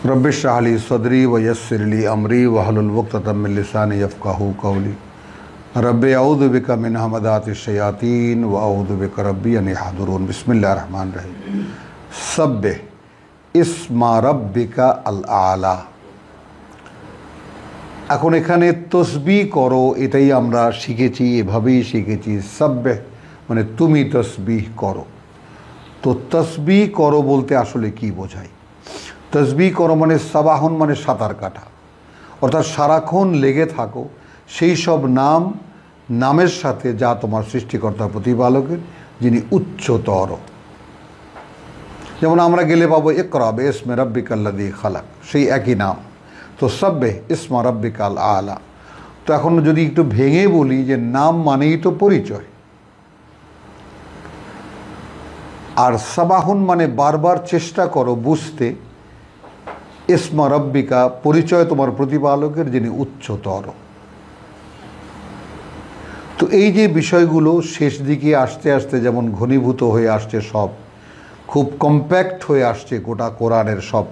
रब्बिश इश्रह ली सदरी व यस्सिर ली अमरी वहलुल उक़दतम मिन लिसानी यफ़क़हू क़ौली रब्बि अऊज़ु बिका मिन हमज़ातिश शयातीन व अऊज़ु बिका रब्बी अन यहज़ुरून। बिस्मिल्लाहिर रहमानिर रहीम। सब्बिह इस्मा रब्बिका अल आला। এখন এখানে তসবিহ করো, এটাই আমরা শিখেছি, এভাবেই শিখেছি। সাব্বিহ মানে তুমি তসবিহ করো। তো তসবিহ করো বলতে আসলে কি বোঝায়? তসবিহ করো মানে সাবাহন মানে সাঁতার কাটা, অর্থাৎ সারাক্ষণ লেগে থাকো সেই সব নামের সাথে যা তোমার সৃষ্টিকর্তা প্রতিপালকের, যিনি উচ্চতর। যেমন আমরা গেলে পাবো ইকরা বিইসমি রাব্বিকাল্লাযী খালাক, সেই একই নাম। তো সাব্বিহ ইসমা রাব্বিকাল আলা। তো এখন যদি একটু ভেঙে বলি যে নাম মানেই তো পরিচয়, আর সাবাহুন মানে বারবার চেষ্টা করো বুঝতে, ইসমা রাব্বিকা পরিচয় তোমার প্রতিপালকের, যিনি উচ্চতর। তো এই যে বিষয়গুলো শেষ দিকে আসতে আসতে যেমন ঘনীভূত হয়ে আসছে, সব খুব কম্প্যাক্ট হয়ে আসছে, গোটা কোরআনের সব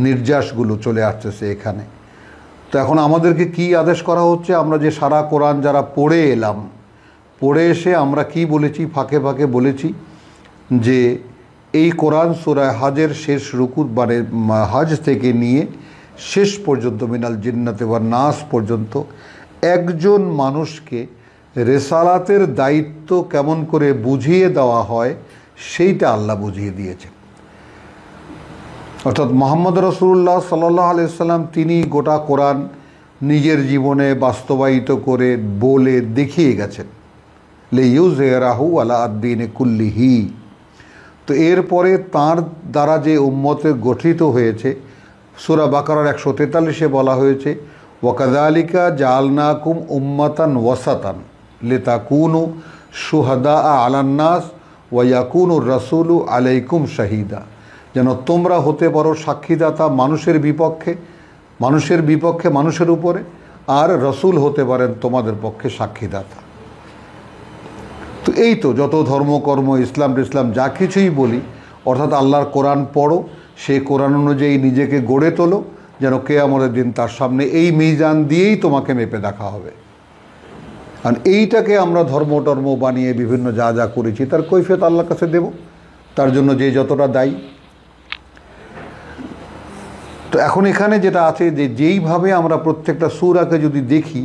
নির্যাসগুলো চলে আসতেছে এখানে। তো এখন আমাদেরকে কি আদেশ করা হচ্ছে? আমরা যে সারা কোরআন যারা পড়ে এলাম, পড়ে এসে আমরা কি বলেছি, ফাঁকে ফাঁকে বলেছি যে এই কোরআন সূরা হজের শেষ রুকু মানে হজ থেকে নিয়ে শেষ পর্যন্ত মিনাল জিন্নাতি ওয়ান নাস পর্যন্ত একজন মানুষকে রেসালাতের দায়িত্ব কেমন করে বুঝিয়ে দেওয়া হয় সেইটা আল্লাহ বুঝিয়ে দিয়েছেন। অর্থাৎ মুহাম্মদ রাসূলুল্লাহ সাল্লাল্লাহু আলাইহি ওয়াসাল্লাম তিনি গোটা কোরআন নিজের জীবনে বাস্তবায়িত করে বলে দেখিয়ে গেছেন, লিইউযহিরাহু আলা আদ-দীনি কুল্লিহি। তো এরপরে তার দ্বারা যে উম্মতে গঠিত হয়েছে, সূরা বাকারার 143-এ বলা হয়েছে ওয়াকাযালিকা জাআলনাকুম উম্মাতান ওয়াসাতান লিতাকুনু শুহাদা আলান নাস ওয়া ইয়াকুনুর রাসূলু আলাইকুম শাহীদা, যেন তোমরা হতে পারো সাক্ষীদাতা মানুষের বিপক্ষে মানুষের উপরে, আর রসুল হতে পারেন তোমাদের পক্ষে সাক্ষীদাতা। তো এই তো যত ধর্মকর্ম ইসলাম যা কিছুই বলি, অর্থাৎ আল্লাহর কোরআন পড়ো, সেই কোরআন অনুযায়ী নিজেকে গড়ে তোলো, যেন কিয়ামতের দিন তার সামনে এই মিজান দিয়েই তোমাকে মেপে দেখা হবে। আর এইটাকে আমরা ধর্ম বানিয়ে বিভিন্ন যা যা করেছি তার কৈফিয়ত আল্লাহর কাছে দেব, তার জন্য যে যতটা দায়ী। তো এখন এখানে যেটা আছে যে যেইভাবে আমরা প্রত্যেকটা সূরাকে যদি দেখি,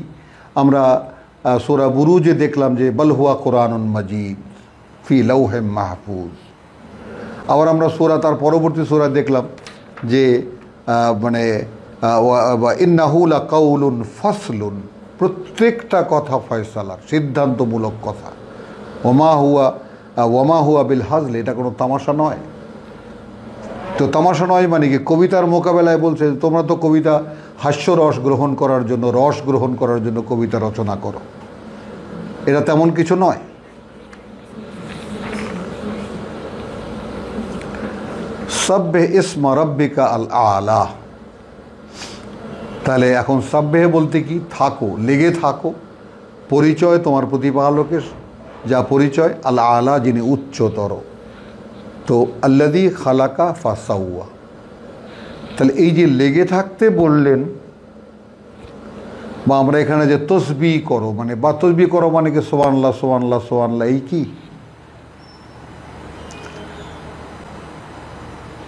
আমরা সূরা বুরুজে দেখলাম যে বাল হুয়া কোরআনুন মাজিদ ফি লাউহিম মাহফুজ। আবার আমরা তার পরবর্তী সূরা দেখলাম যে মানে ইন্নাহু লাকাউলুন ফাসলুন, প্রত্যেকটা কথা ফয়সালার, সিদ্ধান্তমূলক কথা। ওমা হুয়া বিল হাজল, এটা কোনো তামাশা নয়। তো তামাশা নয় মানে কি? কবিতার মোকাবেলায় বলছে তোমরা তো কবিতা রস গ্রহণ করার জন্য কবিতা রচনা করো, এটা তেমন কিছু নয়। সাব্বিহ ইসমা রাব্বিকা আল আলা। তাহলে এখন সাব্বিহ বলতে কি? থাকো, লেগে থাকো, পরিচয় তোমার প্রতিপালকের, যা পরিচয় আল আলা, যিনি উচ্চতর। তো আল্লাযী খালাকা ফাসাওয়া। তাহলে এই যে লেগে থাকতে বললেন, বা আমরা এখানে যে তসবিহ করো মানে কি সুবহানাল্লাহ সুবহানাল্লাহ সুবহানাল্লাহ, এই কি?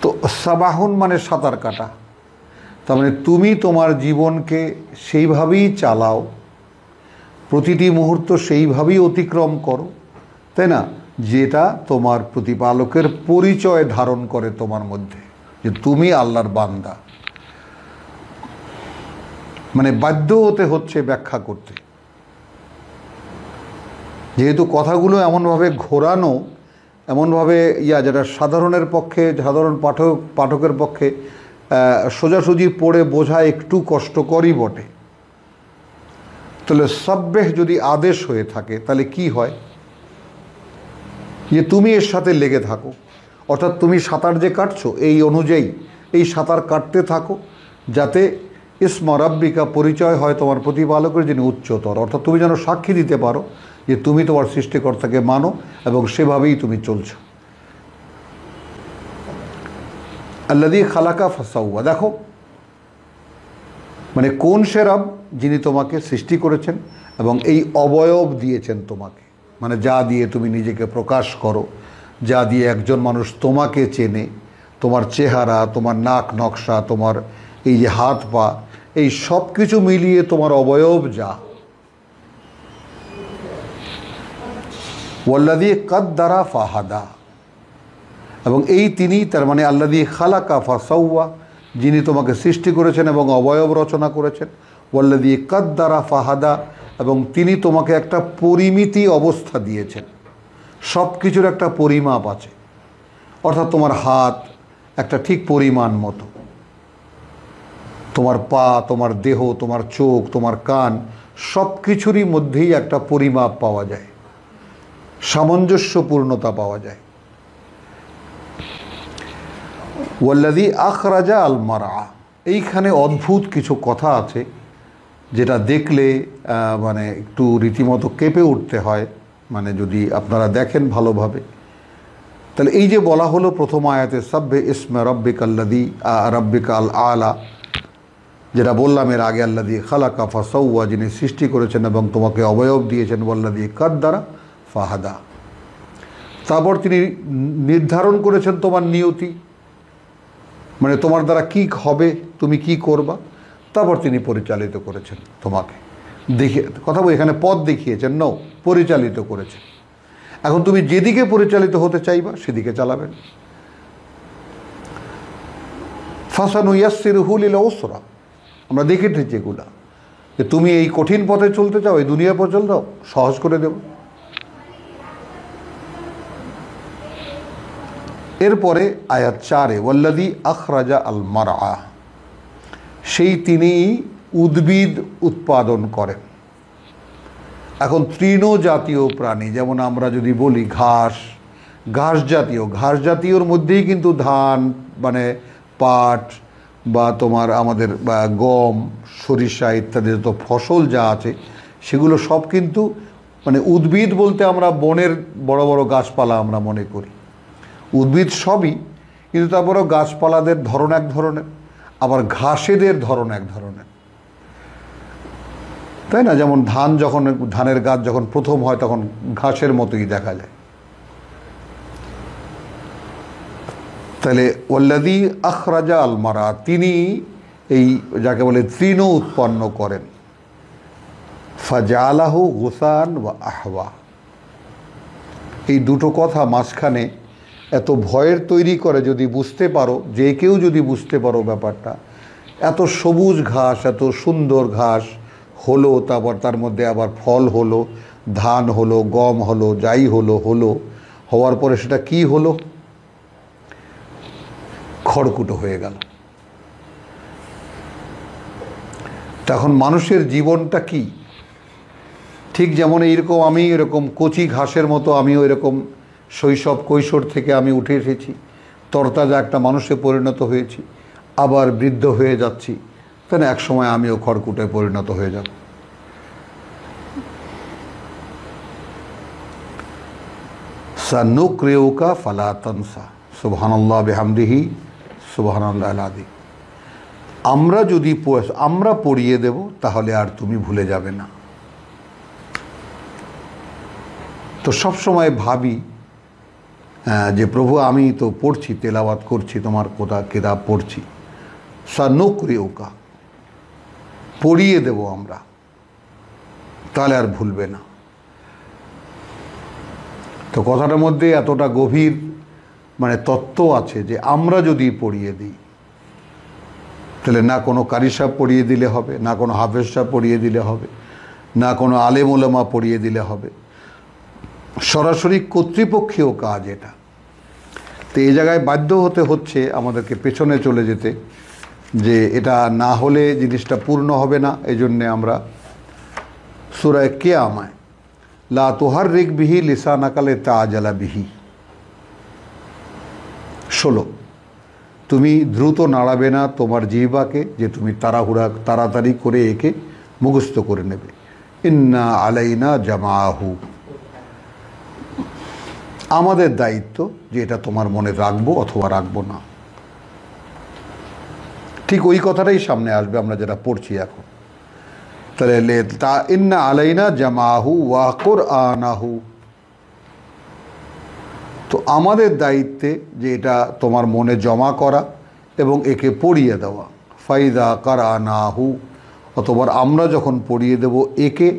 তো সাবাহুন মানে সাঁতার কাটা। তার মানে তুমি তোমার জীবনকে সেইভাবেই চালাও, প্রতিটি মুহূর্ত সেইভাবেই অতিক্রম করো, তাই না? যেটা তোমার প্রতিপালকের পরিচয় ধারণ করে তোমার মধ্যে, যে তুমি আল্লাহর বান্দা। মানে বাধ্য হতে হচ্ছে ব্যাখ্যা করতে, যেহেতু কথাগুলো এমনভাবে ঘোরানো, এমনভাবে যেটা সাধারণ পাঠকের পক্ষে সোজাসুজি পড়ে বোঝা একটু কষ্টকরই বটে। তাহলে সাব্বিহ যদি আদেশ হয়ে থাকে তাহলে কি হয়? যে তুমি এর সাথে লেগে থাকো, অর্থাৎ তুমি সাঁতার যে কাটছো এই অনুযায়ী এই সাঁতার কাটতে থাকো, যাতে ইসমা রাব্বিকা পরিচয় হয় তোমার প্রতিপালকের, যিনি উচ্চতর। অর্থাৎ তুমি যেন সাক্ষী দিতে পারো যে তুমি তোমার সৃষ্টিকর্তাকে মানো এবং সেভাবেই তুমি চলছো। আল্লাযী খালাকা ফাসাওয়া, দেখো মানে কোন সে রব যিনি তোমাকে সৃষ্টি করেছেন এবং এই অবয়ব দিয়েছেন তোমাকে, মানে যা দিয়ে তুমি নিজেকে প্রকাশ করো, যা দিয়ে একজন মানুষ তোমাকে চেনে, তোমার চেহারা, তোমার নাক নকশা, তোমার এই যে হাত পা, এই সব কিছু মিলিয়ে তোমার অবয়ব যা। ওয়াল্লাযী কাদ্দারা ফাহাদা, এবং এই তিনি, তার মানে আল্লাযী খালাকা ফাসাওয়া, যিনি তোমাকে সৃষ্টি করেছেন এবং অবয়ব রচনা করেছেন। ওয়াল্লাযী কাদ্দারা ফাহাদা, এবং তিনি তোমাকে একটা পরিমিতি অবস্থা দিয়েছেন, সব কিছুর একটা পরিমাপ আছে। অর্থাৎ তোমার হাত একটা ঠিক পরিমাণ মতো, তোমার পা, তোমার দেহ, তোমার চোখ, তোমার কান, সব কিছুরই মধ্যেই একটা পরিমাপ পাওয়া যায়, সামঞ্জস্যপূর্ণতা পাওয়া যায়। ওয়াল্লাযী আখরাজা আল মারআ, এইখানে অদ্ভুত কিছু কথা আছে যেটা দেখলে মানে একটু রীতিমতো কেঁপে উঠতে হয়, মানে যদি আপনারা দেখেন ভালোভাবে। তাহলে এই যে বলা হলো প্রথম আয়াতে সাব্বে ইসমে রব্বিকাল্লাযী রব্বিকাল আলা, যেটা বললাম এর আগে, আল্লাযী খালাকা ফাসাওয়া, যিনি সৃষ্টি করেছেন এবং তোমাকে অবয়ব দিয়েছেন। ওয়াল্লাযী কাদ্দারা ফাহাদা, তারপর তিনি নির্ধারণ করেছেন তোমার নিয়তি, মানে তোমার দ্বারা কি হবে, তুমি কি করবা, তারপর তিনি পরিচালিত করেছেন তোমাকে, দেখে কথা বলি এখানে পথ দেখিয়েছেন, নও পরিচালিত করেছেন। এখন তুমি যেদিকে পরিচালিত হতে চাইবা সেদিকে চালাবেন। ফাসানুইয়াসসিরুহু লিল উসরা, আমরা দেখেছি যেগুলা, যে তুমি এই কঠিন পথে চলতে চাও, এই দুনিয়ার পথে চলতে চাও, সহজ করে দেব। এরপরে আয়াত 4-এ ওয়াল্লাযী আখরাজা আল মারআ, সেই তিনি উদ্ভিদ উৎপাদন করেন। এখন তৃণ জাতীয় প্রাণী, যেমন আমরা যদি বলি ঘাস, ঘাস জাতীয়র মধ্যেই কিন্তু ধান, মানে পাট বা তোমার আমাদের গম, সরিষা ইত্যাদি যত ফসল যা আছে সেগুলো সব কিন্তু মানে উদ্ভিদ বলতে আমরা বনের বড় বড় গাছপালা আমরা মনে করি, উদ্ভিদ সবই, কিন্তু তারপরেও গাছপালাদের ধরন এক ধরনের, আবার ঘাসেদের ধরন এক ধরনের, তাই না? যেমন ধানের গাছ যখন প্রথম হয় তখন ঘাসের মতোই দেখা যায়। তাহলে ওয়াল্লাযী আখরাজা আল মারআ, তিনি এই যাকে বলে তৃণ উৎপন্ন করেন। ফাজালাহু গুসান ওয়া আহওয়া, এই দুটো কথা মাঝখানে এত ভয়ের তৈরি করে যদি বুঝতে পারো, যে কেউ যদি বুঝতে পারো ব্যাপারটা, এত সবুজ ঘাস, এত সুন্দর ঘাস হলো, তারপর তার মধ্যে আবার ফল হলো, ধান হলো, গম হলো, যাই হলো, হওয়ার পরে সেটা কি হলো? খড়কুটো হয়ে গেল। তখন মানুষের জীবনটা কি? ঠিক যেমন এইরকম আমি এরকম কচি ঘাসের মতো, আমিও এরকম শৈশব কৈশোর থেকে আমি উঠে এসেছি, তরতাজা একটা মানুষে পরিণত হয়েছি, আবার বৃদ্ধ হয়ে যাচ্ছি, তাই না? এক সময় আমিও খড়কুটোয় পরিণত হয়ে যাব। সানুকরিউকা ফালা তানসা, সুবহানাল্লাহ বিহামদিহি সুবহানাল্লাহিল আযীম। আমরা পড়িয়ে দেব, তাহলে আর তুমি ভুলে যাবে না। তো সবসময় ভাবি যে প্রভু আমি তো পড়ছি, তেলাওয়াত করছি, তোমার কিতাব পড়ছি, সানুকরিউকা, পড়িয়ে দেব আমরা, তাহলে আর ভুলবে না। তো কথাটার মধ্যে এতটা গভীর মানে তত্ত্ব আছে যে আমরা যদি পড়িয়ে দিই, তাহলে না কোনো কারি সাহেব পড়িয়ে দিলে হবে, না কোনো হাফেজ সাহেব পড়িয়ে দিলে হবে, না কোনো আলেম ওলামা পড়িয়ে দিলে হবে, সরাসরি কর্তৃপক্ষীয় কাজ এটা। তো এই জায়গায় বাধ্য হচ্ছে আমাদেরকে পেছনে চলে যেতে, যে এটা না হলে জিনিসটা পূর্ণ হবে না। এই জন্যে আমরা সূরা কিয়ামায় লা তুহাররিক বিহি লিসানাকা লিতাআজালা বিহি 16, তুমি দ্রুত নাড়াবে না তোমার জিহ্বাকে, যে তুমি তাড়াতাড়ি করে একে মুখস্থ করে নেবে। ইন্না আলাইনা জামাআহু, আমাদের দায়িত্ব যে এটা তোমার মনে রাখবো অথবা রাখবো না। ঠিক ওই কথাটাই সামনে আসবে আমরা যেটা পড়ছি এখন। তাহলে তা ইন্না আলাইনা জামাহু ওয়া কুরআনাহু, তো আমাদের দায়িত্বে যে এটা তোমার মনে জমা করা এবং একে পড়িয়ে দেওয়া। ফাইদা কারানাহু, অতবার আমরা যখন পড়িয়ে দেব একে,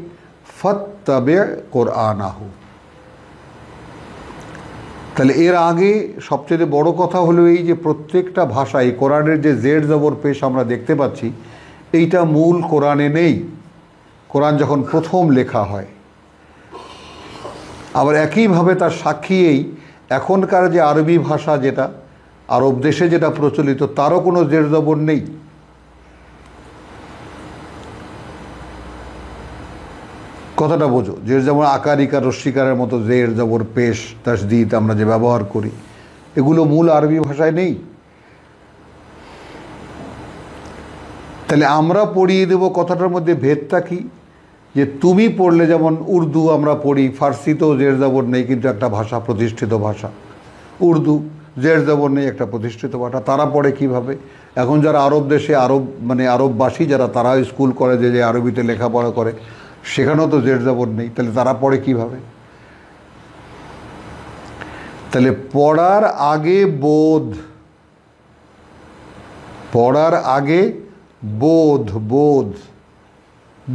ফাত্তাবে কোরআনাহু। তাহলে এর আগে সবচেয়ে বড় কথা হলো এই যে প্রত্যেকটা ভাষায় কোরআনের যে জেড জবর পেশ আমরা দেখতে পাচ্ছি, এইটা মূল কোরআনে নেই। কোরআন যখন প্রথম লেখা হয়, আবার একইভাবে তার সাক্ষী এই এখনকার যে আরবি ভাষা, যেটা আরব দেশে যেটা প্রচলিত, তারও কোনো জের জবর নেই। কথাটা বোঝো, যে যেমন আকার ইকার রস্বীকারের মতো জের জবর পেশ তাসদীদ আমরা যে ব্যবহার করি, এগুলো মূল আরবি ভাষায় নেই। তাহলে আমরা পড়িয়ে দেব কথাটার মধ্যে ভেদটা কি? যে তুমি পড়লে যেমন উর্দু আমরা পড়ি, ফার্সিতেও জের জবর নেই, কিন্তু একটা ভাষা, প্রতিষ্ঠিত ভাষা উর্দু, জের জবর নেই, একটা প্রতিষ্ঠিত ভাষা। তারা পড়ে কিভাবে? এখন যারা আরব দেশে আরববাসী যারা, তারা স্কুল কলেজে যে আরবিতে লেখাপড়া করে, সেখানেও তো জের জবর নেই। তাহলে তারা পড়ে কিভাবে? তাহলে পড়ার আগে বোধ, পড়ার আগে বোধ,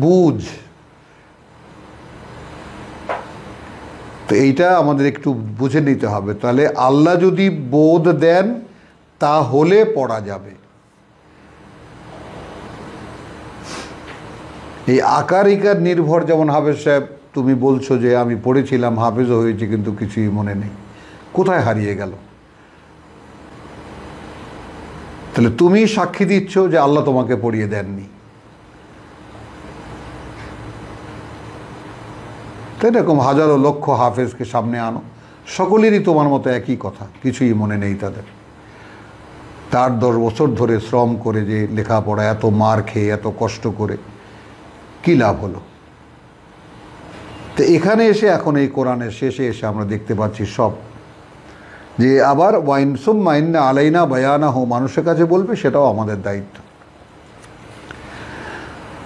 বুঝ, তো এইটা আমাদের একটু বুঝে নিতে হবে। তাহলে আল্লাহ যদি বোধ দেন তাহলে পড়া যাবে। এই আকার ইকার নির্ভর, যেমন হাফেজ সাহেব তুমি বলছো যে আমি পড়েছিলাম, হাফেজও হয়েছে, কিন্তু কিছুই মনে নেই, কোথায় হারিয়ে গেল? তাহলে তুমি সাক্ষী দিচ্ছ যে আল্লাহ তোমাকে পড়িয়ে দেননি, তাই এরকম হাজারো লক্ষ হাফেজকে সামনে আনো, সকলেরই তোমার মতো একই কথা, কিছুই মনে নেই তাদের। 8-10 বছর ধরে শ্রম করে যে লেখাপড়া, এত মার খেয়ে, এত কষ্ট করে, কী লাভ হলো? তো এখানে এসে এখন এই কোরআনের শেষে এসে আমরা দেখতে পাচ্ছি সব, যে আবার ওয়াইন সুম্মা ইন্না আলাইনা বায়ানাহু, মানুষের কাছে বলবে, সেটাও আমাদের দায়িত্ব।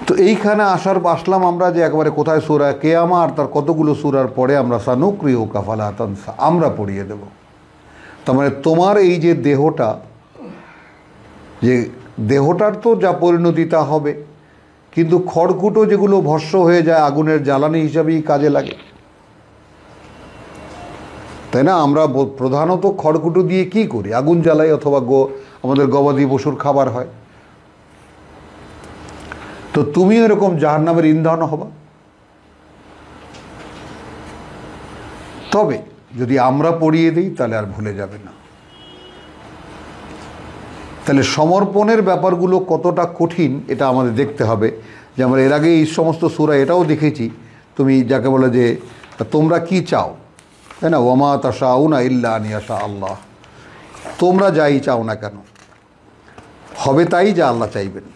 তো এইখানে আসলাম আমরা যে একবারে কোথায় সূরা কিয়ামা আর তার কতগুলো সূরার পরে আমরা সানুকরিউকা ফালা তানসা, আমরা পড়িয়ে দেব। তার মানে তোমার এই যে দেহটা, যে দেহটার তো যা পরিণতি তা হবে, কিন্তু খড়কুটো যেগুলো ভস্ম হয়ে যায় আগুনের জ্বালানি হিসাবেই কাজে লাগে, তাই না? আমরা প্রধানত খড়কুটো দিয়ে কি করি? আগুন জ্বালাই, অথবা আমাদের গবাদি পশুর খাবার হয়। তো তুমি এরকম জাহান্নামের ইন্ধন হবা। তবে যদি আমরা পড়িয়ে দিই তাহলে আর ভুলে যাবে না। তাহলে সমর্পণের ব্যাপারগুলো কতটা কঠিন এটা আমাদের দেখতে হবে। যে আমরা এর আগে এই সমস্ত সূরা এটাও দেখেছি, তুমি যাকে বলে যে তোমরা কি চাও, তাই না? ওয়ামা তাশাউনা ইল্লা আন ইয়াশা আল্লাহ, তোমরা যাই চাও না কেন, হবে তাই যা আল্লাহ চাইবেন।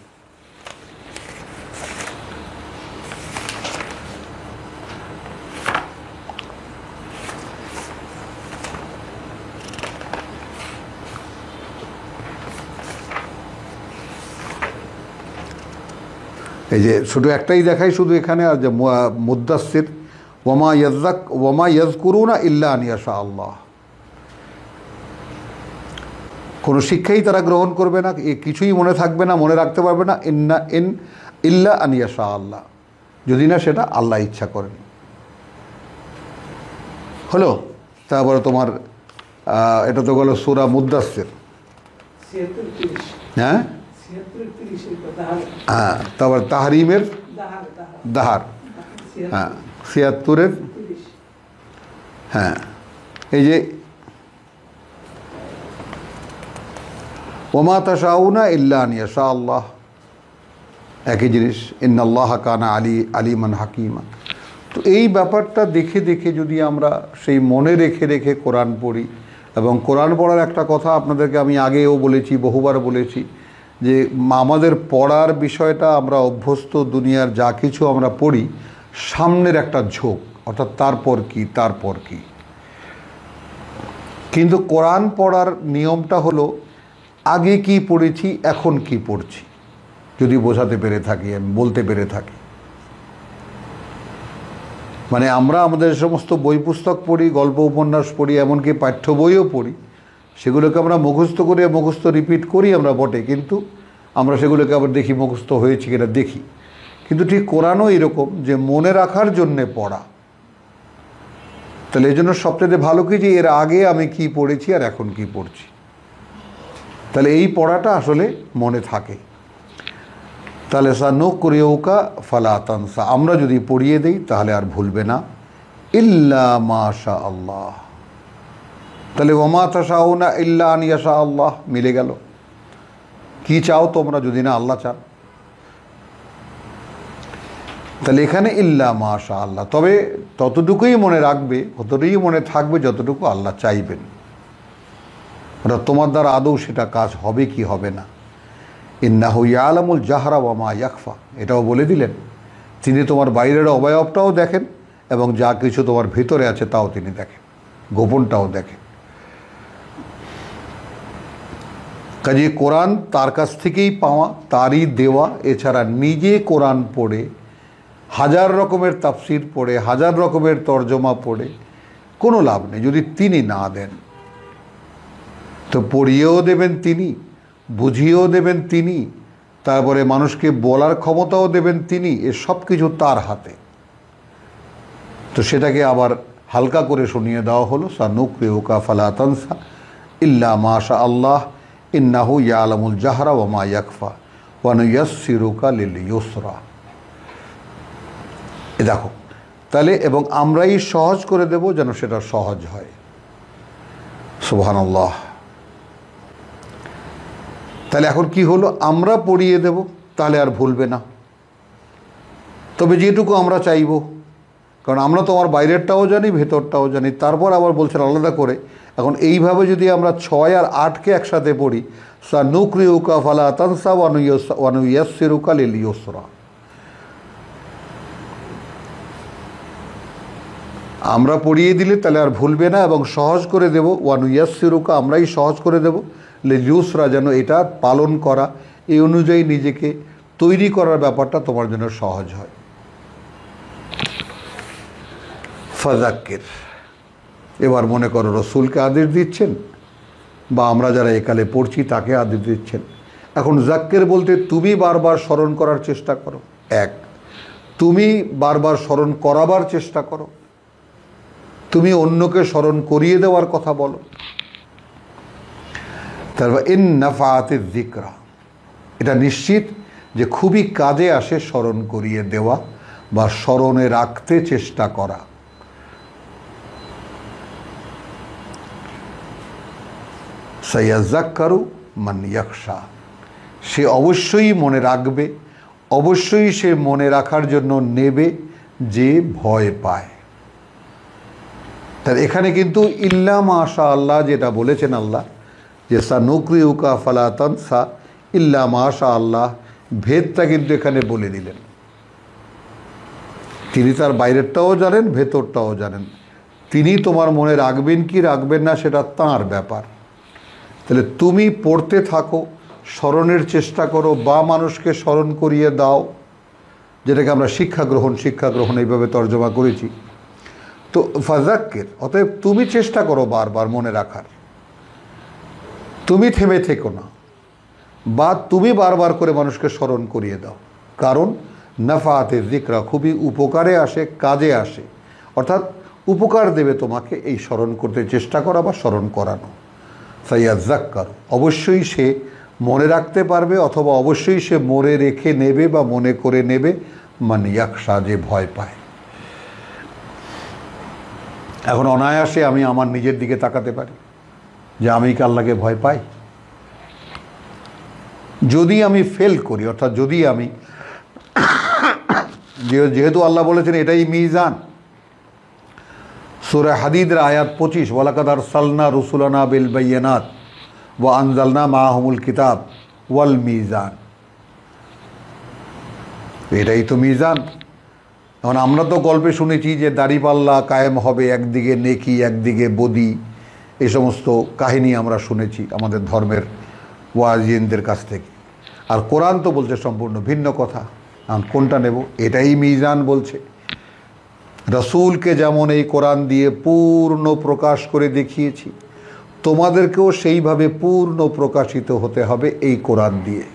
এই যে শুধু একটাই দেখাই শুধু এখানে, আর যে মুদ্দাসসির ওয়ামা ইয়াযকুরুনা ইল্লা আন ইয়াশা আল্লাহ, কোনো শিক্ষাই তারা গ্রহণ করবে না, কিছুই মনে থাকবে না, মনে রাখতে পারবে না, ইল্লা আন ইয়াশা আল্লাহ, যদি না সেটা আল্লাহ ইচ্ছা করেন। হলো? তারপরে তোমার এটা তো গেল সূরা মুদ্দাসসির, হ্যাঁ হ্যাঁ, তারপর তাহরিমের দাহার, হ্যাঁ ৭৬-এর, হ্যাঁ এই যে ওমা তাশাউনা ইল্লা আন ইয়াশা আল্লাহ, একই জিনিস, ইন্নাল্লাহা কানা আলিমান হাকিমা। তো এই ব্যাপারটা দেখে দেখে যদি আমরা সেই মনে রেখে রেখে কোরআন পড়ি, এবং কোরআন পড়ার একটা কথা আপনাদেরকে আমি আগেও বলেছি, বহুবার বলেছি, যে আমাদের পড়ার বিষয়টা আমরা অভ্যস্ত, দুনিয়ার যা কিছু আমরা পড়ি সামনের একটা ঝোঁক, অর্থাৎ তারপর কি। কিন্তু কোরআন পড়ার নিয়মটা হলো আগে কি পড়েছি, এখন কি পড়ছি, যদি বোঝাতে পেরে থাকি, আমি বলতে পেরে থাকি। মানে আমরা আমাদের সমস্ত বই পুস্তক পড়ি, গল্প উপন্যাস পড়ি, এমনকি পাঠ্য বইও পড়ি, সেগুলোকে আমরা মুখস্থ করে মুখস্থ রিপিট করি আমরা বটে, কিন্তু আমরা সেগুলোকে আবার দেখি মুখস্থ হয়েছে কিনা দেখি। কিন্তু ঠিক কোরআনও এরকম, যে মনে রাখার জন্যে পড়া। তাহলে এই জন্য সবচেয়ে ভালো কি, যে এর আগে আমি কি পড়েছি আর এখন কি পড়ছি, তাহলে এই পড়াটা আসলে মনে থাকে। তাহলে সানুকরিউকা ফালা তানসা, আমরা যদি পড়িয়ে দেই তাহলে আর ভুলবে না, ইল্লা মাশা আল্লাহ। তাহলে ওমা তাশাউনা ইল্লা আন ইয়াশা আল্লাহ মিলে গেল। কি চাও তোমরা যদি না আল্লাহ চান? তাহলে এখানে ইল্লা মাশা আল্লাহ, তবে ততটুকুই মনে রাখবে, ততটুকুই মনে থাকবে যতটুকু আল্লাহ চাইবেন। ওটা তোমার দ্বারা আদৌ সেটা কাজ হবে কি হবে না। ইন্নাহু ইয়ালামুল জাহরা ওয়া মা ইয়াখফা, এটাও বলে দিলেন, তিনি তোমার বাইরের অবয়বটাও দেখেন এবং যা কিছু তোমার ভিতরে আছে তাও তিনি দেখেন, গোপনটাও দেখেন। কাজে কোরআন তার কাছ থেকেই পাওয়া, তারই দেওয়া। এছাড়া নিজে কোরআন পড়ে, হাজার রকমের তাফসির পড়ে, হাজার রকমের তর্জমা পড়ে কোনো লাভ নেই যদি তিনি না দেন। তো পড়িয়েও দেবেন তিনি, বুঝিয়েও দেবেন তিনি, তারপরে মানুষকে বলার ক্ষমতাও দেবেন তিনি, এ সব কিছু তার হাতে। তো সেটাকে আবার হালকা করে শুনিয়ে দেওয়া হলো, সানুকরিউকা ফালা তানসা ইল্লা মাশা আল্লাহ ইন্নাহু ইয়ালামুল জাহরা ওয়া মা ইয়াখফা ওয়া নুয়াসসিরুকা লিল ইউসরা। দেখো তাহলে, এবং আমরাই সহজ করে দেব যেন সেটা সহজ হয়। সুবহানাল্লাহ। তাহলে এখন কি হলো, আমরা পড়িয়ে দেব, তাহলে আর ভুলবে না। তবে যেটুকু আমরা চাইব, কারণ আমরা তো আমার বাইরেরটাও জানি, ভেতরটাও জানি, তারপর আবার বলছেন আলাদা করে। এখন এইভাবে যদি আমরা 6 আর 8কে একসাথে পড়ি, সানুকরিউকা ফালা তানসা ওয়া নুয়াসসিরুকা লিল ইউসরা, আমরা পড়িয়ে দিলে তাহলে আর ভুলবে না, এবং সহজ করে দেব। ওয়া নুয়াসসিরুকা, আমরাই সহজ করে দেব, লিল ইউসরা, যেন এটা পালন করা, এই অনুযায়ী নিজেকে তৈরি করার ব্যাপারটা তোমার জন্য সহজ হয়। ফাযাক্কির, এবার মনে করো রসুলকে আদেশ দিচ্ছেন, বা আমরা যারা একালে পড়ছি তাকে আদেশ দিচ্ছেন। এখন জাক্কির বলতে তুমি বারবার স্মরণ করার চেষ্টা করো, এক। তুমি বারবার স্মরণ করাবার চেষ্টা করো, তুমি অন্যকে স্মরণ করিয়ে দেওয়ার কথা বলো। তারপর ইন নাফাআতিয যিকরা, এটা নিশ্চিত যে খুবই কাজে আসে স্মরণ করিয়ে দেওয়া বা স্মরণে রাখতে চেষ্টা করা। সায়াযাক্কারু মান ইয়াখশা, সে অবশ্যই মনে রাখবে, অবশ্যই সে মনে রাখার জন্য নেবে যে ভয় পায়। তার এখানে কিন্তু ইল্লা মাশা আল্লাহ যেটা বলেছেন আল্লাহ, যে সানুকরিউকা ফালা তানসা ইল্লা মাশা আল্লাহ, ভেদটা কিন্তু এখানে বলে দিলেন। তিনি তার বাইরেরটাও জানেন, ভেতরটাও জানেন। তিনি তোমার মনে রাখবেন কি রাখবেন না সেটা তাঁর ব্যাপার। তাহলে তুমি পড়তে থাকো, স্মরণের চেষ্টা করো, বা মানুষকে স্মরণ করিয়ে দাও, যেটাকে আমরা শিক্ষা গ্রহণ এইভাবে তর্জমা করেছি। তো ফাযাক্কির, অতএব তুমি চেষ্টা করো বারবার মনে রাখার, তুমি থেমে থেকো না, বা তুমি বারবার করে মানুষকে স্মরণ করিয়ে দাও। কারণ নাফাআতে যিকরা, খুবই উপকারে আসে, কাজে আসে, অর্থাৎ উপকার দেবে তোমাকে এই স্মরণ করতে চেষ্টা করা বা স্মরণ করানো। সায়াযাক্কারু, অবশ্যই সে মনে রাখতে পারবে, অথবা অবশ্যই সে মনে রেখে নেবে বা মনে করে নেবে, মান ইয়াখশা, যে ভয় পায়। এখন অনায়াসে আমি আমার নিজের দিকে তাকাতে পারি যে আমি কি আল্লাহকে ভয় পাই? যদি আমি ফেল করি, অর্থাৎ যদি আমি, যেহেতু আল্লাহ বলেছেন এটাই মিজান, সূরা হাদীদের আয়াত 25, ওয়ালাকাদ আরসালনা রুসুলানা বিল বাইয়িনাত ওয়া আনজালনা মাআহুমুল কিতাব ওয়াল মিজান, এটাই তো মিজান। এখন আমরা তো গল্পে শুনেছি যে দাড়িপাল্লা কায়েম হবে, একদিকে নেকি একদিকে বদি, এই সমস্ত কাহিনী আমরা শুনেছি আমাদের ধর্মের ওয়াজিনদের কাছ থেকে। আর কোরআন তো বলছে সম্পূর্ণ ভিন্ন কথা। এখন কোনটা নেব? এটাই মিজান বলছে। রসুলকে যেমন এই কোরআন দিয়ে পূর্ণ প্রকাশ করে দেখিয়েছি, তোমাদেরকেও সেইভাবে পূর্ণ প্রকাশিত হতে হবে এই কোরআন দিয়ে।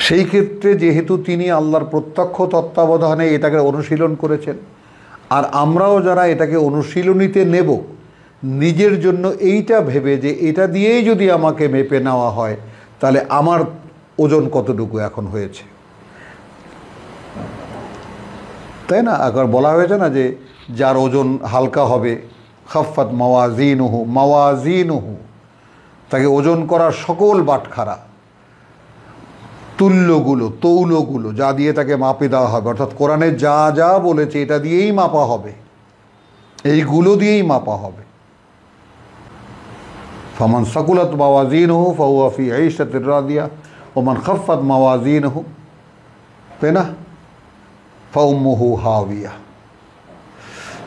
সেই ক্ষেত্রে যেহেতু তিনি আল্লাহর প্রত্যক্ষ তত্ত্বাবধানে এটাকে অনুশীলন করেছেন, আর আমরাও যারা এটাকে অনুশীলনীতে নেব, নিজের জন্য এইটা ভেবে যে এটা দিয়েই যদি আমাকে মেপে নেওয়া হয় তাহলে আমার ওজন কতটুকু এখন হয়েছে, তাই না? একবার বলা হয়েছে না যে যার ওজন হালকা হবে, খাফাত মাওয়াজিনুহু, মাওয়াজিনুহু, তাকে ওজন করার সকল বাটখারা, তুল্যগুলো, তৌলগুলো যা দিয়ে তাকে মাপে দেওয়া হবে, অর্থাৎ কোরআনে যা যা বলেছে এটা দিয়েই মাপা হবে, এইগুলো দিয়েই মাপা হবে। ফামান সাকুলাত মাওয়াজিনুহু ফাহুয়া ফি ঈশাতির রাদিয়া ওয়া মান খাফাত মাওয়াজিনুহু, তাই না, ফাউম্মুহু হাওিয়া।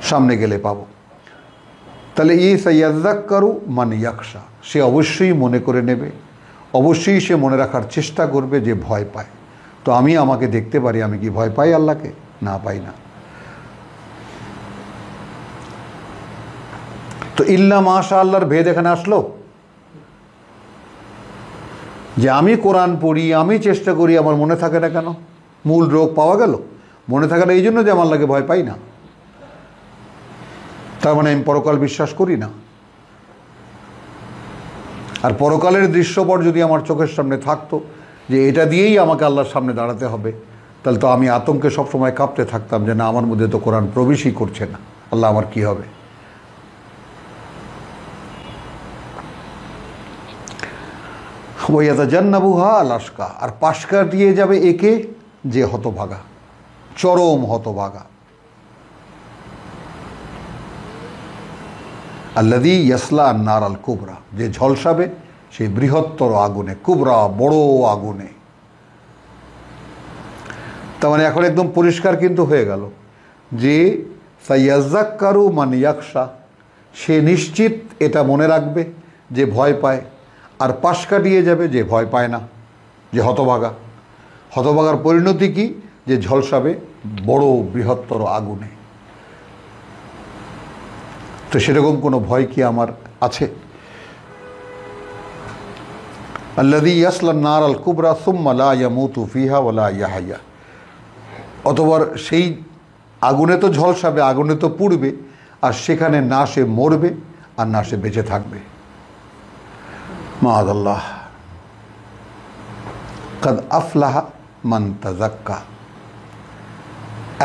সামনে গেলে পাবো। তাহলে এই সাইয়াযাক্কারু মান ইয়াখশা, সে অবশ্যই মনে করে নেবে, অবশ্যই সে মনে রাখার চেষ্টা করবে যে ভয় পায়। তো আমি আমাকে দেখতে পারি, আমি কি ভয় পাই আল্লাহকে? না, পাই না। তো ইল্লা মাশা আল্লাহর ভেদ এখানে আসলো যে আমি কোরআন পড়ি, আমি চেষ্টা করি, আমার মনে থাকে না কেন? মূল রোগ পাওয়া গেল। মনে থাকে না এই জন্য যে আমার আল্লাহকে ভয় পাই না, তার মানে আমি পরকাল বিশ্বাস করি না। আর পরকালের দৃশ্যপট যদি আমার চোখের সামনে থাকতো যে এটা দিয়েই আমাকে আল্লাহর সামনে দাঁড়াতে হবে, তাহলে তো আমি আতঙ্কে সবসময় কাঁপতে থাকতাম যে না, আমার মধ্যে তো কোরআন প্রবেশই করছে না, আল্লাহ আমার কি হবে। ওয়ায়াতাজান্নাবুহা আল আশকা, আর পাশ কাটিয়ে যাবে একে যে হতভাগা, চরম হতভাগা। আল্লাযী ইয়াসলা আন-নার আল কুবরা, যে ঝলসাবে সেই বৃহত্তর আগুনে, কুবরা বড় আগুনে। তার মানে এখন একদম পরিষ্কার কিন্তু হয়ে গেল যে সাইয়াযাক্কারু মান ইয়াখশা, সে নিশ্চিত এটা মনে রাখবে যে ভয় পায়, আর পাশ কাটিয়ে যাবে যে ভয় পায় না, যে হতভাগা। হতভাগার পরিণতি কি? যে ঝলসাবে বড় বৃহত্তর আগুনে। তো সেরকম কোনো ভয় কি আমার আছে? আল্লাযী ইয়াসলা আন-নার আল কুবরা সুম্মা লা ইয়ামুতু ফিহা ওয়া লা ইয়াহইয়া, অতঃপর সেই আগুনে তো ঝলসাবে, আগুনে তো পুড়বে, আর সেখানে না সে মরবে আর না সে বেঁচে থাকবে। মাআযাল্লাহ। কাদ আফলাহা মান তাযাক্কা।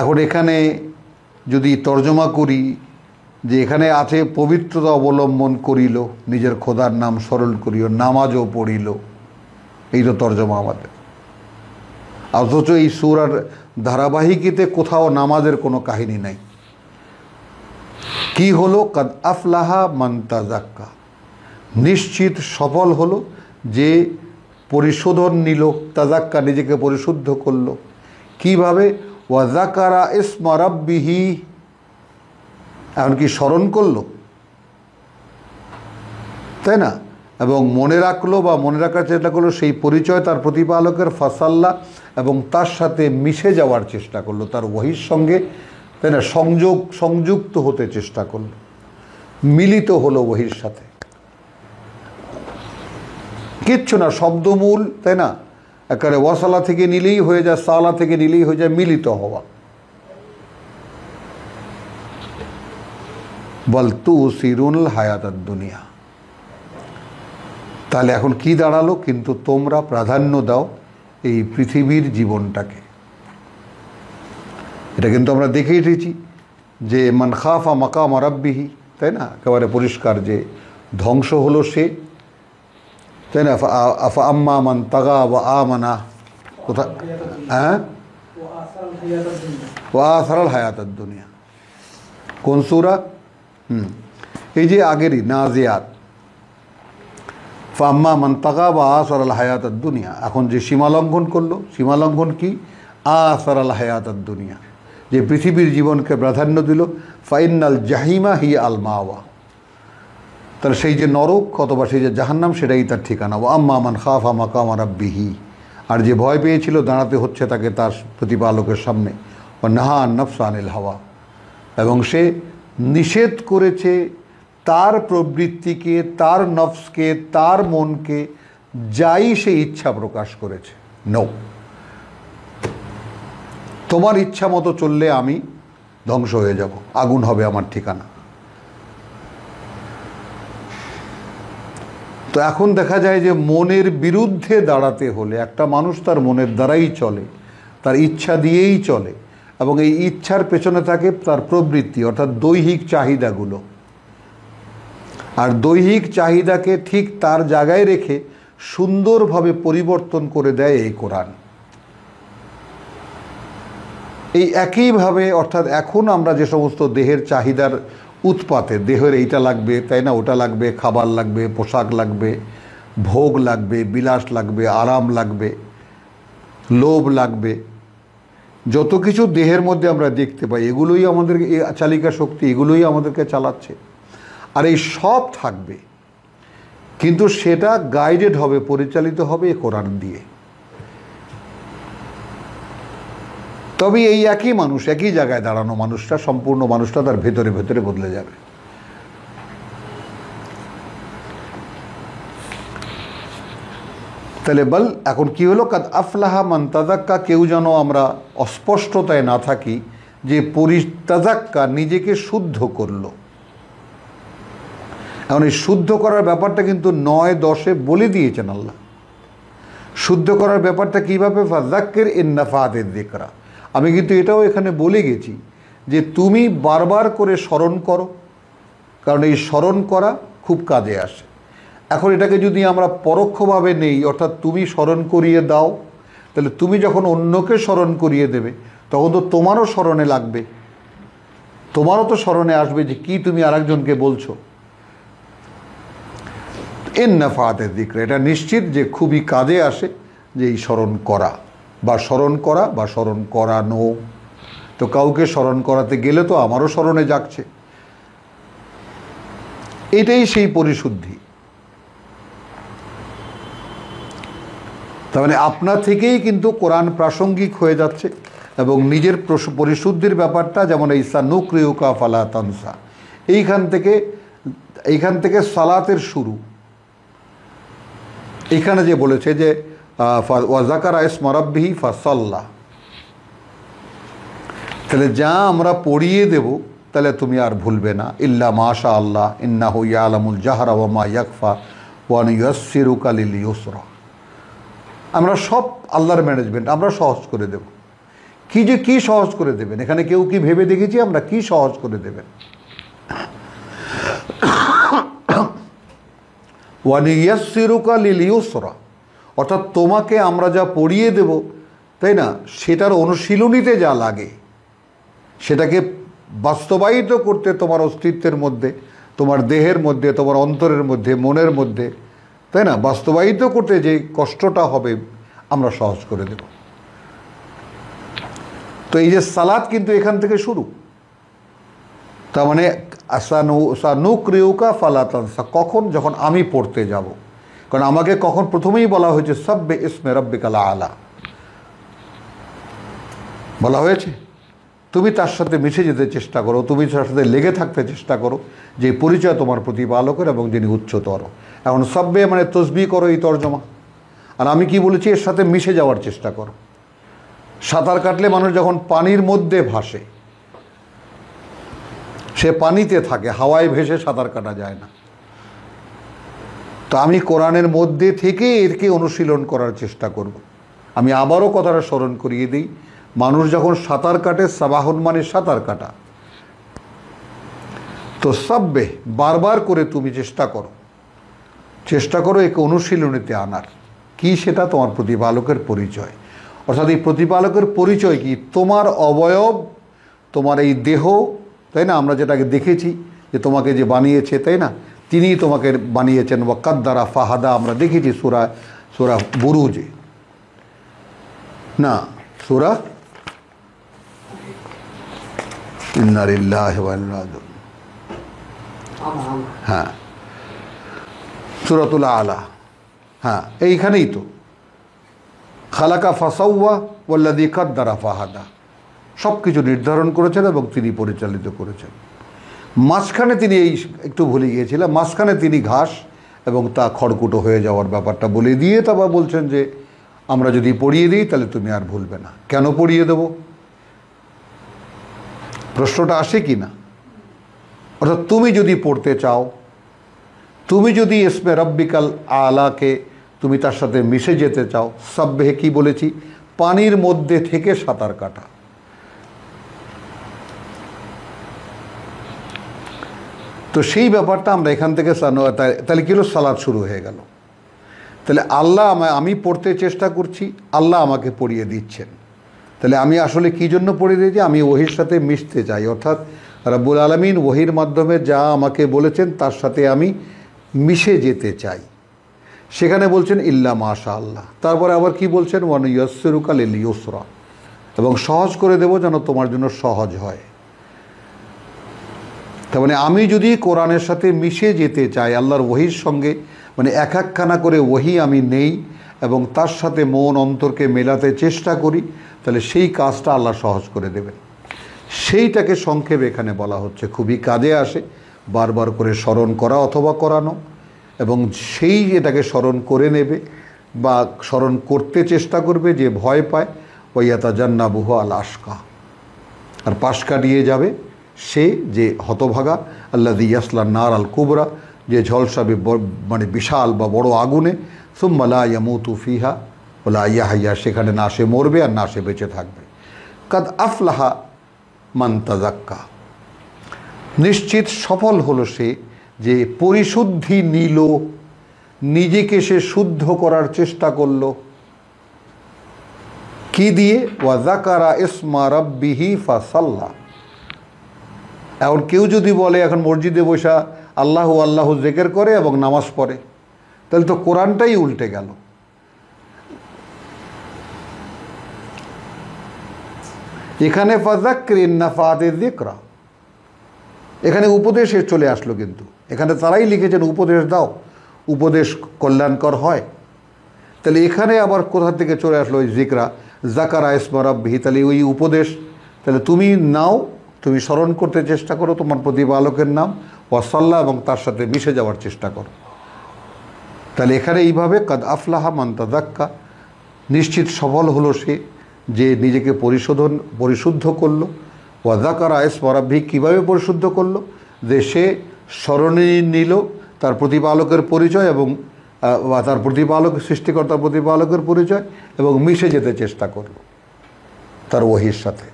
এখন এখানে যদি তর্জমা করি যে এখানে আছে পবিত্রতা অবলম্বন করিল, নিজের খোদার নাম স্মরণ করিও, নামাজও পড়িল, এই তো তর্জমা আমাদের। অথচ এই সূরার ধারাবাহিকীতে কোথাও নামাজের কোনো কাহিনী নাই। কি হলো? কাদ আফলাহা মান তাযাক্কা, নিশ্চিত সফল হলো যে পরিশোধন নিল, তাযাক্কা নিজেকে পরিশুদ্ধ করলো। কিভাবে? ওয়া যাকারা ইসমা রাব্বিহি, এখন কি স্মরণ করলো, তাই না? এবং মনে রাখলো বা মনে রাখার চেষ্টা করলো সেই পরিচয় তার প্রতিপালকের, ফাসাল্লা, এবং তার সাথে মিশে যাওয়ার চেষ্টা করলো, তার ওহীর সঙ্গে, তাই না, সংযুক্ত হতে চেষ্টা করলো, মিলিত হলো ওহীর সাথে। কিচ্ছু না, শব্দমূল, তাই না, একেবারে ওয়াসালা থেকে নিলেই হয়ে যায়, সালা থেকে নিলেই হয়ে যায় মিলিত হওয়া। বল তুসিরুল হায়াতাদ দুনিয়া, তাহলে এখন কি দাঁড়ালো? কিন্তু তোমরা প্রাধান্য দাও এই পৃথিবীর জীবনটাকে। এটা কিন্তু আমরা দেখে এসেছি যে মান খাফা মাকাম রাব্বিহি, তাই না, একেবারে পরিষ্কার যে ধ্বংস হলো সে, তাই না। আফা আম্মা মান তাগা ওয়া আমানা, কোথা, হ্যাঁ, ওয়া আসারাল হায়াতাদ দুনিয়া, কোন সূরা? এই যে আগেরই নাজিয়াত, ফাম্মা মান তাগা বা আসারাল হায়াতাদ দুনিয়া। এখন যে সীমালঙ্ঘন করলো, সীমালঙ্ঘন কি? আসারাল হায়াতাদ দুনিয়া, যে পৃথিবীর জীবনকে প্রাধান্য দিল। ফাইনাল জাহিমা হি আল মাওয়া, তাহলে সেই যে নরক অথবা সেই যে জাহান্নাম সেটাই তার ঠিকানা। ও আম্মা মান খাফা মাকাম রাব্বিহি, আর যে ভয় পেয়েছিল দাঁড়াতে হচ্ছে তাকে তার প্রতিপালকের সামনে। ও নাহা নফস আনিল হাওয়া, এবং সে নিষেধ করেছে তার প্রবৃত্তিকে, তার নফসকে, তার মনকে, যাই সে ইচ্ছা প্রকাশ করেছে। নো, তোমার ইচ্ছা মতো চললে আমি ধ্বংস হয়ে যাব, আগুন হবে আমার ঠিকানা। তো এখন দেখা যায় যে মনের বিরুদ্ধে দাঁড়াতে হলে একটা মানুষ তার মনের দ্বারাই চলে, তার ইচ্ছা দিয়েই চলে, এবং এই ইচ্ছার পেছনে থাকে তার প্রবৃত্তি অর্থাৎ দৈহিক চাহিদাগুলো। আর দৈহিক চাহিদাকে ঠিক তার জায়গায় রেখে সুন্দরভাবে পরিবর্তন করে দেয় এই কোরআন। এই একইভাবে অর্থাৎ এখন আমরা যে সমস্ত দেহের চাহিদার উৎপাতে, দেহের এইটা লাগবে তাই না, ওটা লাগবে, খাবার লাগবে, পোশাক লাগবে, ভোগ লাগবে, বিলাস লাগবে, আরাম লাগবে, লোভ লাগবে, যত কিছু দেহের মধ্যে আমরা দেখতে পাই এগুলোই আমাদের চালিকা শক্তি, এগুলোই আমাদেরকে চালাচ্ছে। আর এই সব থাকবে, কিন্তু সেটা গাইডেড হবে, পরিচালিত হবে কোরআন দিয়ে। তবে এই একই মানুষ, একই জায়গায় দাঁড়ানো মানুষটা, সম্পূর্ণ মানুষটা তার ভেতরে ভেতরে বদলে যাবে। তাহলে বল এখন কি হলো, কাদ আফলাহা মান তাযাক্কা, কেউ যেন আমরা অস্পষ্টতায় না থাকি যে তাযাক্কা নিজেকে শুদ্ধ করলো। এখন এই শুদ্ধ করার ব্যাপারটা কিন্তু 9-10 বলে দিয়েছেন আল্লাহ। শুদ্ধ করার ব্যাপারটা কীভাবে, ফাযাক্কির ইন নাফাআতিয যিকরা, আমি কিন্তু এটাও এখানে বলে গেছি যে তুমি বারবার করে স্মরণ করো, কারণ এই স্মরণ করা খুব কাজে আসে। এখন এটাকে যদি আমরা পরোক্ষভাবে নেই, অর্থাৎ তুমি স্মরণ করিয়ে দাও, তাহলে তুমি যখন অন্যকে স্মরণ করিয়ে দেবে তখন তো তোমারও স্মরণে লাগবে, তোমারও তো স্মরণে আসবে যে কি তুমি আরেকজনকে বলছো। ইন নাফাআতিয যিকরা, এটা নিশ্চিত যে খুবই কাজে আসে যে এই স্মরণ করা বা স্মরণ করা বা স্মরণ করানো। তো কাউকে স্মরণ করাতে গেলে তো আমারও স্মরণে জাগছে, এটাই সেই পরিশুদ্ধি। তার মানে আপনার থেকেই কিন্তু কোরআন প্রাসঙ্গিক হয়ে যাচ্ছে, এবং নিজের পরিশুদ্ধির ব্যাপারটা, যেমন এই সানুকরিউকা ফালা তানসা, এইখান থেকে সালাতের শুরু। এখানে যে বলেছে যে ওয়াজাকারা ইসমা রাব্বিহি ফাসাল্লা, তাহলে যা আমরা পড়িয়ে দেব তাহলে তুমি আর ভুলবে না। ইল্লা মাশা আল্লাহ ইন্নাহু ইয়ালামুল জাহরা ওয়া মা ইয়াখফা ওয়া নুয়াসসিরুকা লিল ইউসরা, আমরা সব আল্লাহর ম্যানেজমেন্ট, আমরা সহজ করে দেব। কি সহজ করে দেবেন, এখানে কেউ কি ভেবে দেখেছি আমরা কি সহজ করে দেবেন? ওয়া নুয়াসসিরুকা লিল ইউসরা, অর্থাৎ তোমাকে আমরা যা পড়িয়ে দেব তাই না, সেটার অনুশীলনীতে যা লাগে সেটাকে বাস্তবায়িত করতে তোমার অস্তিত্বের মধ্যে, তোমার দেহের মধ্যে, তোমার অন্তরের মধ্যে, মনের মধ্যে, তাই না, বাস্তবায়িত করতে যে কষ্টটা হবে আমরা সহজ করে দেব। তো এই যে সালাত কিন্তু এখান থেকে শুরু। তার মানে সানুকরিউকা ফালা তানসা, কখন, যখন আমি পড়তে যাব। কারণ আমাকে কখন প্রথমেই বলা হয়েছে সাব্বে ইসমে রাব্বিকাল আলা, বলা হয়েছে তুমি তার সাথে মিশে যেতে চেষ্টা করো, তুমি তার সাথে লেগে থাকতে চেষ্টা করো, যে পরিচয় তোমার প্রতিপালকের এবং যিনি উচ্চতর। এখন সাব্বে মানে তসবিহ করো, এই তর্জমা। আর আমি কি বলেছি, এর সাথে মিশে যাওয়ার চেষ্টা করো। সাঁতার কাটলে মানুষ যখন পানির মধ্যে ভাসে, সে পানিতে থাকে, হাওয়ায় ভেসে সাঁতার কাটা যায় না। তো আমি কোরআনের মধ্যে থেকে এরকে অনুশীলন করার চেষ্টা করব। আমি আবারও কথাটা স্মরণ করিয়ে দিই, মানুষ যখন সাঁতার কাটে, সাবাহুন মানে সাঁতার কাটা, তো সাব্বে বারবার করে তুমি চেষ্টা করো একে অনুশীলনীতে আনার। কি সেটা, তোমার প্রতিপালকের পরিচয়। অর্থাৎ এই প্রতিপালকের পরিচয় কি, তোমার অবয়ব, তোমার এই দেহ, তাই না, আমরা যেটাকে দেখেছি যে তোমাকে যে বানিয়েছে, তাই না, তিনিই তোমাকে বানিয়েছেন। ওয়া কাদ্দারা ফাহাদা, আমরা দেখেছি সূরা বুরুজে, না সূরা ইন্না লিল্লাহি ওয়া ইন্না ইলাইহি রাজিউন, হ্যাঁ, সূরাতুল আলা, হ্যাঁ এইখানেই তো খালাকা ফাসাওয়া ওয়াল্লাযী কাদ্দারা ফাহাদা, সব কিছু নির্ধারণ করেছেন এবং তিনি পরিচালিত করেছেন। মাঝখানে তিনি একটু ভুলে গিয়েছিলেন, মাঝখানে তিনি ঘাস এবং তা খড়কুটো হয়ে যাওয়ার ব্যাপারটা বলে দিয়ে তারপর বলছেন যে আমরা যদি পড়িয়ে দিই তাহলে তুমি আর ভুলবে না। কেন পড়িয়ে দেব, প্রশ্নটা আসে কি না? অর্থাৎ তুমি যদি পড়তে চাও, তুমি যদি ইসমে রব্বিকাল আলাকে তুমি তার সাথে মিশে যেতে চাও, সাব্বেহে কি বলেছি, পানির মধ্যে থেকে সাঁতার কাটা। তো সেই ব্যাপারটা আমরা এখান থেকে তাহলে কি হলো, সালাত শুরু হয়ে গেল। তাহলে আল্লাহ আমি পড়তে চেষ্টা করছি, আল্লাহ আমাকে পড়িয়ে দিচ্ছেন। তাহলে আমি আসলে কী জন্য পড়িয়ে দিয়েছি, আমি ওহির সাথে মিশতে চাই, অর্থাৎ রব্বুল আলামিন ওহির মাধ্যমে যা আমাকে বলেছেন তার সাথে আমি মিশে যেতে চাই। সেখানে বলছেন ইল্লা মাশা আল্লাহ, তারপরে আবার কি বলছেন, ওয়ানুয়াসসিরুকা লিল ইউসরা, এবং সহজ করে দেব যেন তোমার জন্য সহজ হয়। তার মানে আমি যদি কোরআনের সাথে মিশে যেতে চাই, আল্লাহর ওহির সঙ্গে, মানে এক একখানা করে ওহি আমি নেই এবং তার সাথে মন অন্তরকে মেলাতে চেষ্টা করি, তাহলে সেই কাজটা আল্লাহ সহজ করে দেবেন। সেইটাকে সংক্ষেপে এখানে বলা হচ্ছে, খুবই কাজে আসে বারবার করে স্মরণ করা অথবা করানো, এবং সেই এটাকে স্মরণ করে নেবে বা স্মরণ করতে চেষ্টা করবে যে ভয় পায়, ওয়ায়াতাজান্নাবুহু আল আশকা, আর পাশ কাটিয়ে যাবে সে যে হতভাগা, আল্লাযী ইয়াসলা নার আল কুবরা, যে ঝলসাবে মানে বিশাল বা বড় আগুনে, সুম্মা লা ইয়ামুতু ফিহা ওয়ালা ইয়াহইয়া, সেখানে না সে মরবে আর না সে বেঁচে থাকবে। কাদ আফলাহা মান তাযাক্কা, নিশ্চিত সফল হলো সে যে পরিশুদ্ধি নিল, নিজেকে সে শুদ্ধ করার চেষ্টা করল। কি দিয়ে, ওয়া যাকারা ইসমা রাব্বিহি ফাসাল্লা। এখন কেউ যদি বলে এখন মসজিদে বসা আল্লাহু আল্লাহু জিকির করে এবং নামাজ পড়ে, তাহলে তো কোরআনটাই উল্টে গেল। এখানে ফাযাক্কির ইন নাফাতি যিকরা, এখানে উপদেশে চলে আসলো, কিন্তু এখানে তারাই লিখেছেন উপদেশ দাও, উপদেশ কল্যাণকর হয়। তাহলে এখানে আবার কোথা থেকে চলে আসলো ওই যিকরা, যাকারা ইসমা রাব্বিহি, তাহলে ওই উপদেশ, তাহলে তুমি নাও, তুমি স্মরণ করতে চেষ্টা করো তোমার প্রতিপালকের নাম, ওয়াসাল্লাহ, এবং তার সাথে মিশে যাওয়ার চেষ্টা করো। তাহলে এখানে এইভাবে কাদ আফলাহা মান তাযাক্কা, নিশ্চিত সফল হলো সে যে নিজেকে পরিশুদ্ধ করলো। ওয়া যাকারা ইসমা রাব্বিহি, কীভাবে পরিশুদ্ধ করলো, যে সে স্মরণে নিল তার প্রতিপালকের পরিচয় এবং তার প্রতিপালক, সৃষ্টিকর্তার প্রতিপালকের পরিচয়, এবং মিশে যেতে চেষ্টা করলো তার ওহির সাথে।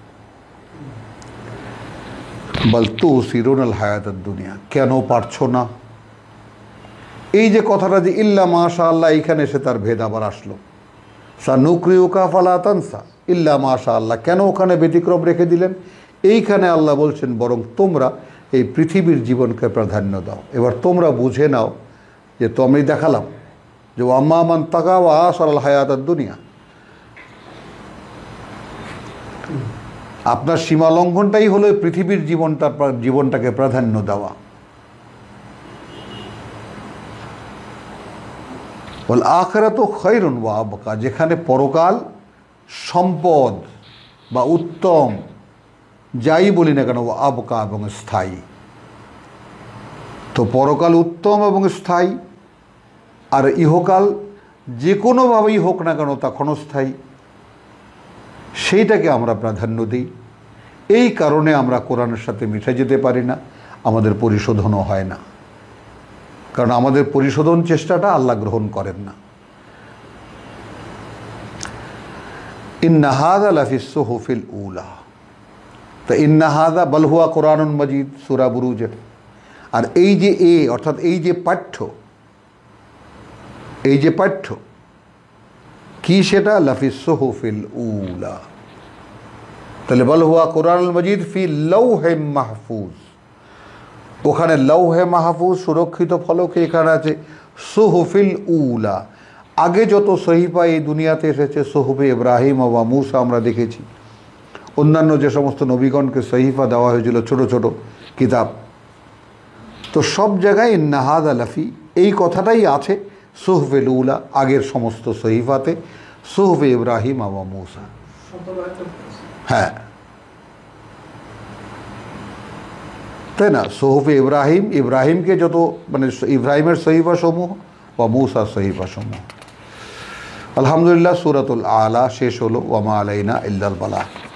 বল তুসিরুনাল হায়াতাদ দুনিয়া, কেন পারছো না? এই যে কথাটা যে ইল্লা মাশা আল্লাহ, এইখানে এসে তার ভেদ আবার আসলো। সানুকরিউকা ফালা তানসা ইল্লা মাশা আল্লাহ, কেন ওখানে ব্যতিক্রম রেখে দিলেন? এইখানে আল্লাহ বলছেন বরং তোমরা এই পৃথিবীর জীবনকে প্রাধান্য দাও। এবার তোমরা বুঝে নাও যে তো আমি দেখালাম যে আম্মা মান তাকা ওয়া আসারাল হায়াতাদ দুনিয়া, আপনার সীমা লঙ্ঘনটাই হলো পৃথিবীর জীবনটাকে প্রাধান্য দেওয়া। ওয়াল আখিরাতু খায়রুন ওয়া আবকা, যেখানে পরকাল সম্পদ বা উত্তম, যাই বলি না কেন, আবকা এবং স্থায়ী। তো পরকাল উত্তম এবং স্থায়ী, আর ইহকাল যে কোনোভাবেই হোক না কেন তা ক্ষণস্থায়ী, সেইটাকে আমরা প্রাধান্য দিই। এই কারণে আমরা কোরআনের সাথে মিশে যেতে পারি না, আমাদের পরিশোধনও হয় না, কারণ আমাদের পরিশোধন চেষ্টাটা আল্লাহ গ্রহণ করেন না। ইন্না হাযা লাফিস সুহুফিল উলা, তো ইন্না হাযা বাল হুয়া কোরআনুন মজিদ, সূরা বুরুজের। আর এই যে অর্থাৎ এই যে পাঠ্য কি, সেটা লাফিস সুহুফিল উলা। তাহলে বাল হুয়া কোরআনুল মজিদ ফি লাওহে মাহফুজ, ওখানে লাওহে মাহফুজ সুরক্ষিত ফলকে, এখানে আছে সুহুফিল উলা। আগে যত সহিফা এই দুনিয়াতে এসেছে, সুহুফে ইব্রাহিম ওয়া মূসা আমরা দেখেছি, অন্যান্য যে সমস্ত নবীগণকে সহিফা দেওয়া হয়েছিল, ছোট ছোট কিতাব, তো সব জায়গায় ইন্না হাযা লাফি এই কথাটাই আছে সুহফে উলা আগের সমস্ত সহিফাতে, সুহফে ইব্রাহিম ওয়া মূসা। হ্যাঁ, তাই না? সুহফে ইব্রাহিম, ইব্রাহিমকে যত মানে ইব্রাহিমের সহিফা সমূহ বা মূসার সহিফা সমূহ। আলহামদুলিল্লাহ, সূরাতুল আলা শেষ হলো। ওয়া মা আলাইনা ইল্লাল বালাগ।